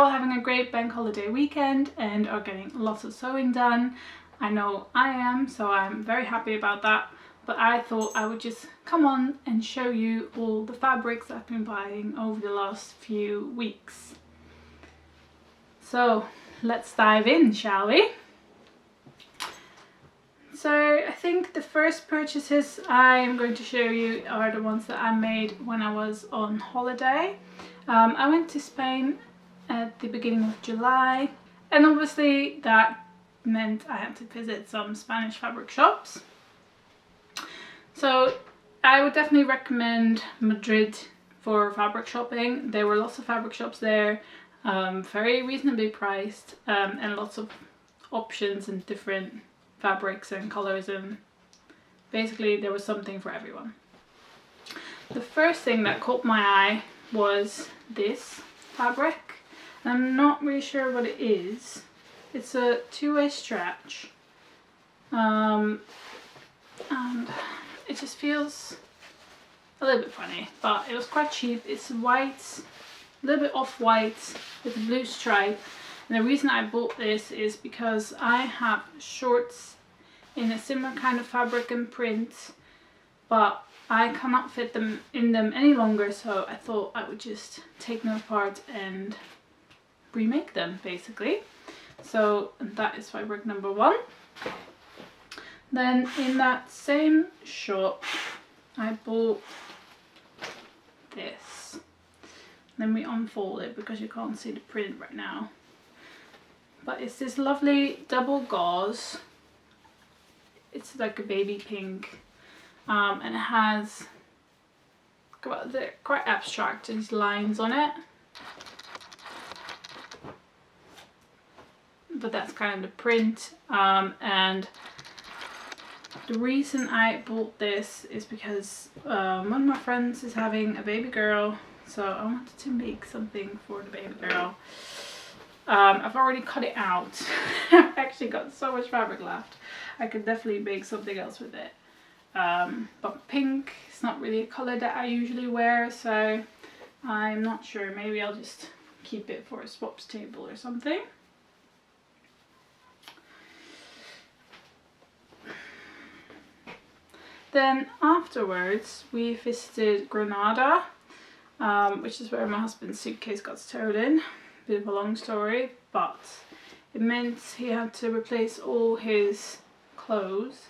all having a great bank holiday weekend and are getting lots of sewing done. I know I am, so I'm very happy about that. But I thought I would just come on and show you all the fabrics I've been buying over the last few weeks. So let's dive in, shall we? So I think the first purchases I'm going to show you are the ones that I made when I was on holiday. I went to Spain at the beginning of July, and obviously that meant I had to visit some Spanish fabric shops. So I would definitely recommend Madrid for fabric shopping. There were lots of fabric shops there, very reasonably priced, and lots of options and different fabrics and colors, and basically there was something for everyone. The first thing that caught my eye was this fabric. I'm not really sure what it is. It's a two-way stretch, and it just feels a little bit funny, but it was quite cheap. It's white, a little bit off-white with a blue stripe. And the reason I bought this is because I have shorts in a similar kind of fabric and print, but I cannot fit them in them any longer, so I thought I would just take them apart and remake them basically. So that is fabric number one. Then in that same shop I bought this. Let me unfold it because you can't see the print right now. But it's this lovely double gauze. It's like a baby pink, and it has, well, they're quite abstract, these lines on it. But that's kind of the print, and the reason I bought this is because one of my friends is having a baby girl, so I wanted to make something for the baby girl. I've already cut it out. I've actually got so much fabric left. I could definitely make something else with it. But pink is not really a colour that I usually wear, so I'm not sure. Maybe I'll just keep it for a swaps table or something. Then afterwards we visited Granada, which is where my husband's suitcase got stolen. Bit of a long story, but it meant he had to replace all his clothes,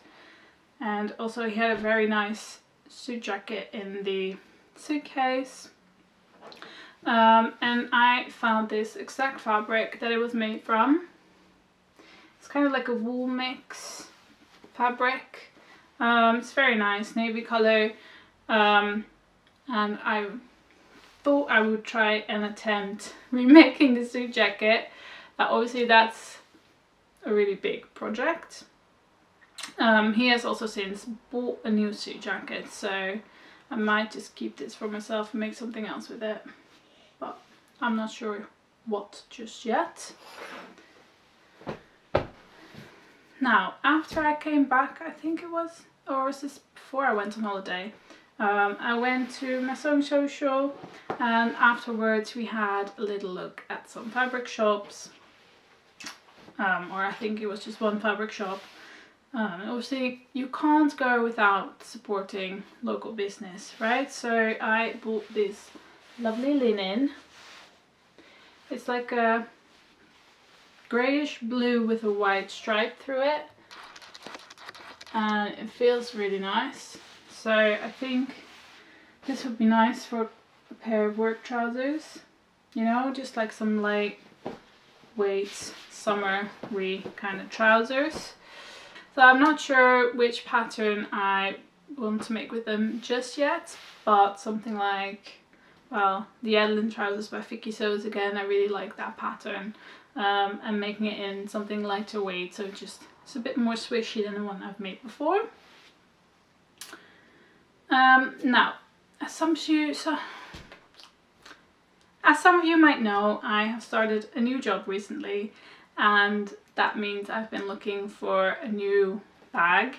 and also he had a very nice suit jacket in the suitcase, and I found this exact fabric that it was made from. It's kind of like a wool mix fabric. It's very nice, navy color, and I thought I would try and attempt remaking the suit jacket. Obviously that's a really big project. He has also since bought a new suit jacket, so I might just keep this for myself and make something else with it, but I'm not sure what just yet. Now, after I came back, I think it was, or was this before I went on holiday, I went to my sewing social, and afterwards we had a little look at some fabric shops, or I think it was just one fabric shop. Obviously you can't go without supporting local business, right? So I bought this lovely linen. It's like a greyish blue with a white stripe through it, and it feels really nice. So I think this would be nice for a pair of work trousers, you know, just like some lightweight summery kind of trousers. So I'm not sure which pattern I want to make with them just yet, but something like, well, the Edelin trousers by Vicky Sews again, I really like that pattern, and making it in something lighter weight, so just it's a bit more swishy than the one I've made before. Now, as some of you might know, I have started a new job recently, and that means I've been looking for a new bag.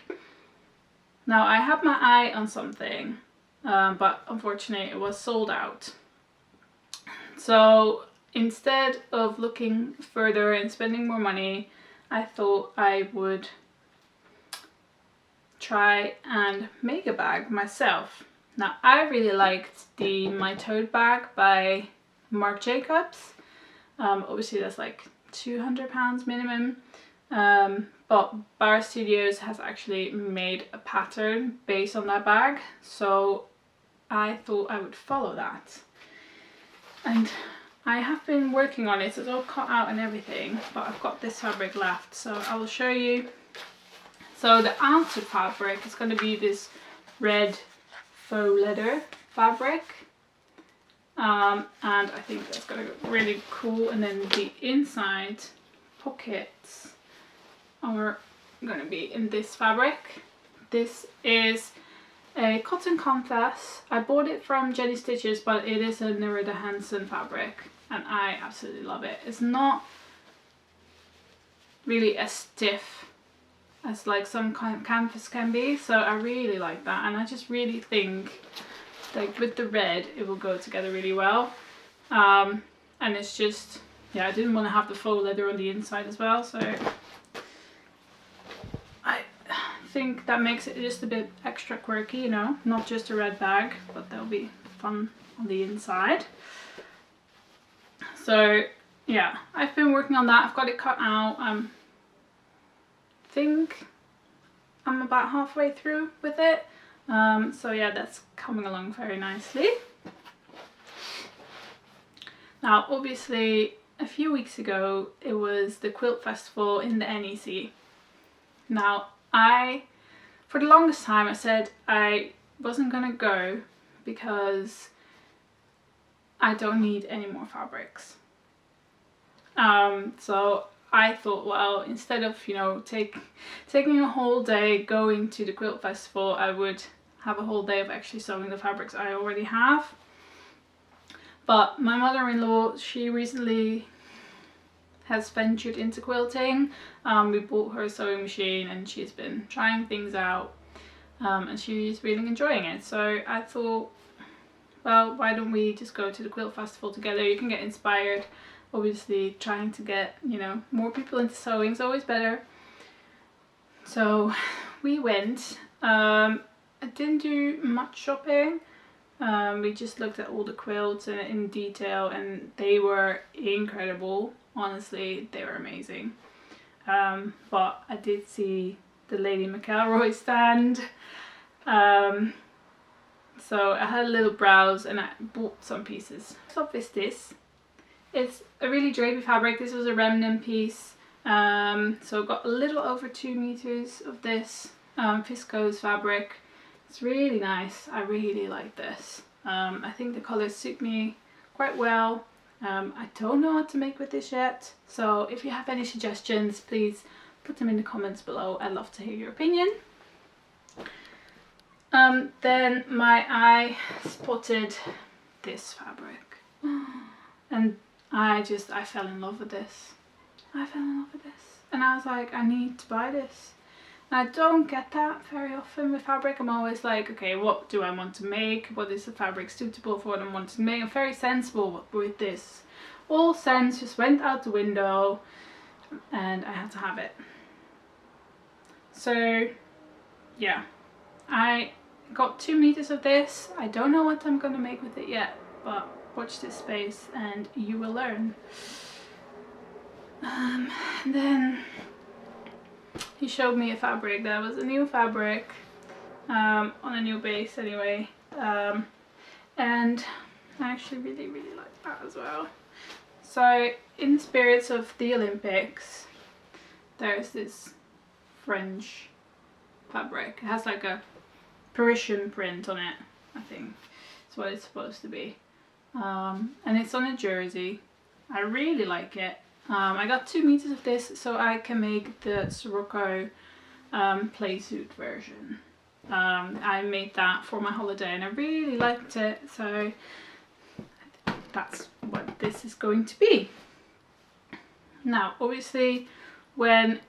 Now, I had my eye on something, but unfortunately it was sold out. So instead of looking further and spending more money, I thought I would try and make a bag myself. Now I really liked my tote bag by Marc Jacobs. Obviously that's like £200 minimum, but Bar Studios has actually made a pattern based on that bag, so I thought I would follow that. And I have been working on it, it's all cut out and everything, but I've got this fabric left, so I will show you. So the outer fabric is going to be this red faux leather fabric, and I think that's going to look really cool. And then the inside pockets are going to be in this fabric. This is a cotton confess. I bought it from Jenny Stitches, but it is a Nerida Hansen fabric and I absolutely love it. It's not really as stiff as like some kind of canvas can be, so I really like that, and I just really think like with the red it will go together really well. And it's just, yeah, I didn't want to have the faux leather on the inside as well, so I think that makes it just a bit extra quirky, you know, not just a red bag, but that'll be fun on the inside. So yeah, I've been working on that. I've got it cut out. I think I'm about halfway through with it. So yeah, that's coming along very nicely. Now obviously a few weeks ago it was the Quilt Festival in the NEC. Now for the longest time I said I wasn't gonna go because I don't need any more fabrics. So I thought, well, instead of, you know, taking a whole day going to the Quilt Festival, I would have a whole day of actually sewing the fabrics I already have. But my mother-in-law, she recently has ventured into quilting. We bought her a sewing machine and she's been trying things out, and she's really enjoying it. So I thought, well, why don't we just go to the Quilt Festival together? You can get inspired. Obviously trying to get, you know, more people into sewing is always better. So we went. I didn't do much shopping. We just looked at all the quilts in detail and they were incredible. Honestly, they were amazing. But I did see the Lady McElroy stand. So I had a little browse and I bought some pieces. So this. It's a really drapey fabric. This was a remnant piece. So I've got a little over 2 meters of this viscose fabric. It's really nice. I really like this. I think the colors suit me quite well. I don't know what to make with this yet, so if you have any suggestions, please put them in the comments below. I'd love to hear your opinion. Then my eye spotted this fabric and I fell in love with this. And I was like, I need to buy this. And I don't get that very often with fabric. I'm always like, okay, what do I want to make? What is the fabric suitable for what I want to make? I'm very sensible with this. All sense just went out the window and I had to have it. So yeah, I got 2 meters of this. I don't know what I'm gonna make with it yet, but watch this space and you will learn. Then he showed me a fabric that was a new fabric, on a new base anyway, and I actually really like that as well. So in the spirits of the Olympics, there's this French fabric. It has like a Parisian print on it, I think that's what it's supposed to be. And it's on a jersey. I really like it. I got 2 meters of this so I can make the Sirocco playsuit version. I made that for my holiday and I really liked it, so that's what this is going to be. Now obviously when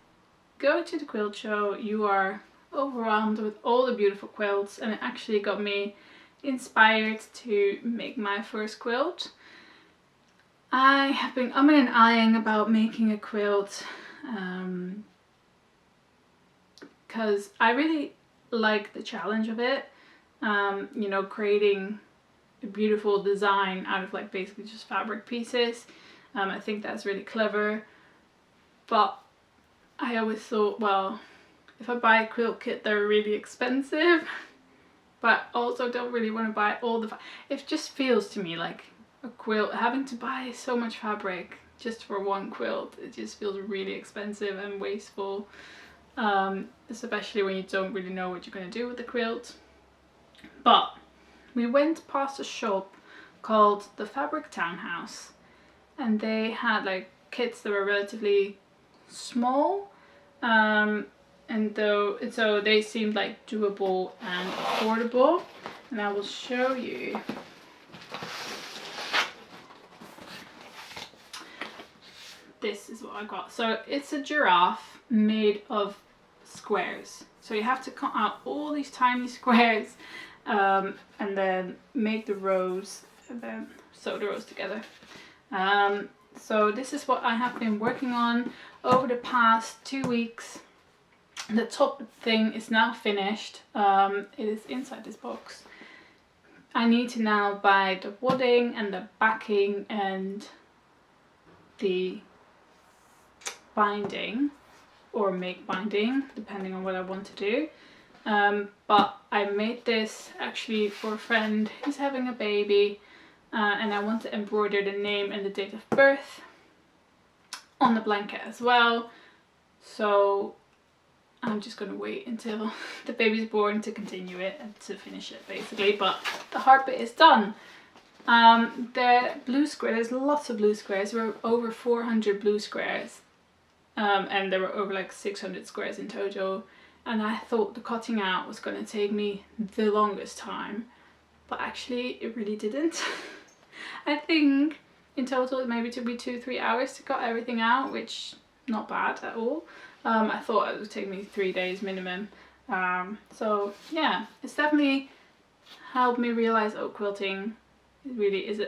go to the quilt show you are overwhelmed with all the beautiful quilts, and it actually got me inspired to make my first quilt. I have been umming and ahhing about making a quilt because I really like the challenge of it. You know, creating a beautiful design out of like basically just fabric pieces. I think that's really clever, but I always thought, well, if I buy a quilt kit, they're really expensive, but also don't really want to buy all the it just feels to me like a quilt, having to buy so much fabric just for one quilt, it just feels really expensive and wasteful, especially when you don't really know what you're going to do with the quilt. But we went past a shop called the Fabric Townhouse, and they had like kits that were relatively small, and so they seemed like doable and affordable, and I will show you. This is what I got. So it's a giraffe made of squares. So you have to cut out all these tiny squares, and then make the rows and then sew the rows together. So this is what I have been working on over the past 2 weeks. The top thing is now finished. It is inside this box. I need to now buy the wadding and the backing and the binding, or make binding depending on what I want to do. But I made this actually for a friend who's having a baby, and I want to embroider the name and the date of birth on the blanket as well. So I'm just going to wait until the baby's born to continue it and to finish it basically, but the hard bit is done. The blue square, there's lots of blue squares. There were over 400 blue squares, and there were over like 600 squares in total, and I thought the cutting out was going to take me the longest time, but actually it really didn't. I think in total it maybe took me 2-3 hours to cut everything out, which not bad at all. I thought it would take me 3 days minimum. So yeah, it's definitely helped me realize, oh, quilting really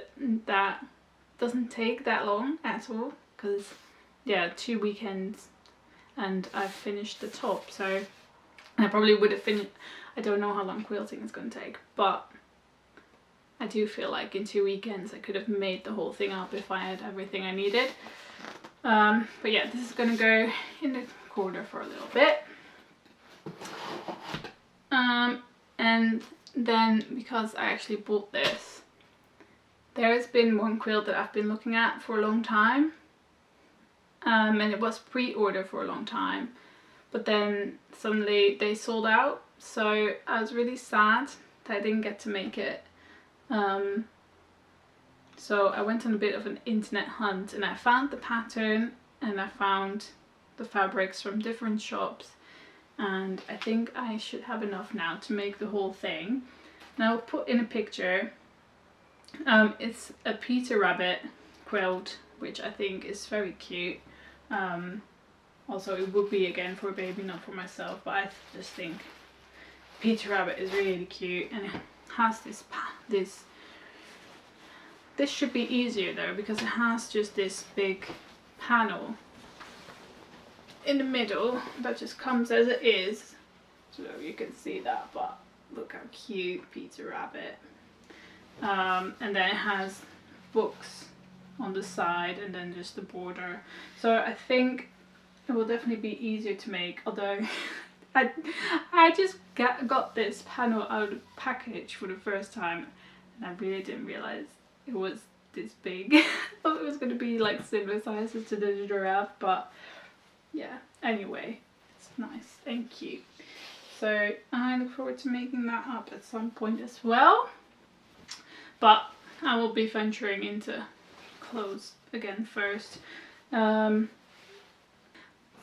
doesn't take that long at all, because yeah, 2 weekends and I've finished the top. So I probably would have finished, I don't know how long quilting is going to take, but I do feel like in 2 weekends I could have made the whole thing up if I had everything I needed. But yeah, this is going to go in the corner for a little bit. And then, because I actually bought this, there has been one quilt that I've been looking at for a long time, and it was pre-order for a long time, but then suddenly they sold out, so I was really sad that I didn't get to make it. So I went on a bit of an internet hunt, and I found the pattern and I found the fabrics from different shops, and I think I should have enough now to make the whole thing. And I'll put in a picture. It's a Peter Rabbit quilt, which I think is very cute. Also it would be again for a baby, not for myself, but I just think Peter Rabbit is really cute, and it has this should be easier though, because it has just this big panel in the middle that just comes as it is, so you can see that. But look how cute Peter Rabbit. And then it has books on the side and then just the border, so I think it will definitely be easier to make, although I just got this panel out of the package for the first time, and I really didn't realize it was this big. I thought it was going to be like similar sizes to the giraffe, but yeah, anyway, it's nice and cute. So I look forward to making that up at some point as well, but I will be venturing into clothes again first.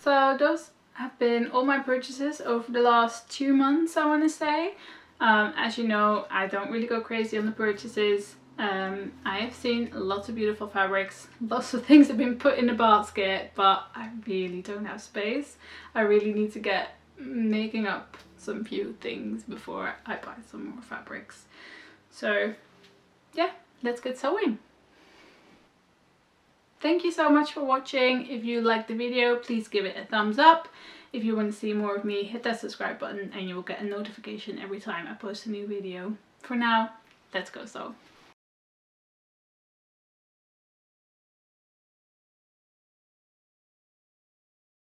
So those have been all my purchases over the last 2 months, I want to say. As you know, I don't really go crazy on the purchases. I have seen lots of beautiful fabrics, lots of things have been put in the basket, but I really don't have space. I really need to get making up some few things before I buy some more fabrics. So yeah, let's get sewing. thank you so much for watching. If you liked the video, please give it a thumbs up. If you want to see more of me, hit that subscribe button and you will get a notification every time I post a new video. For now, let's go sew.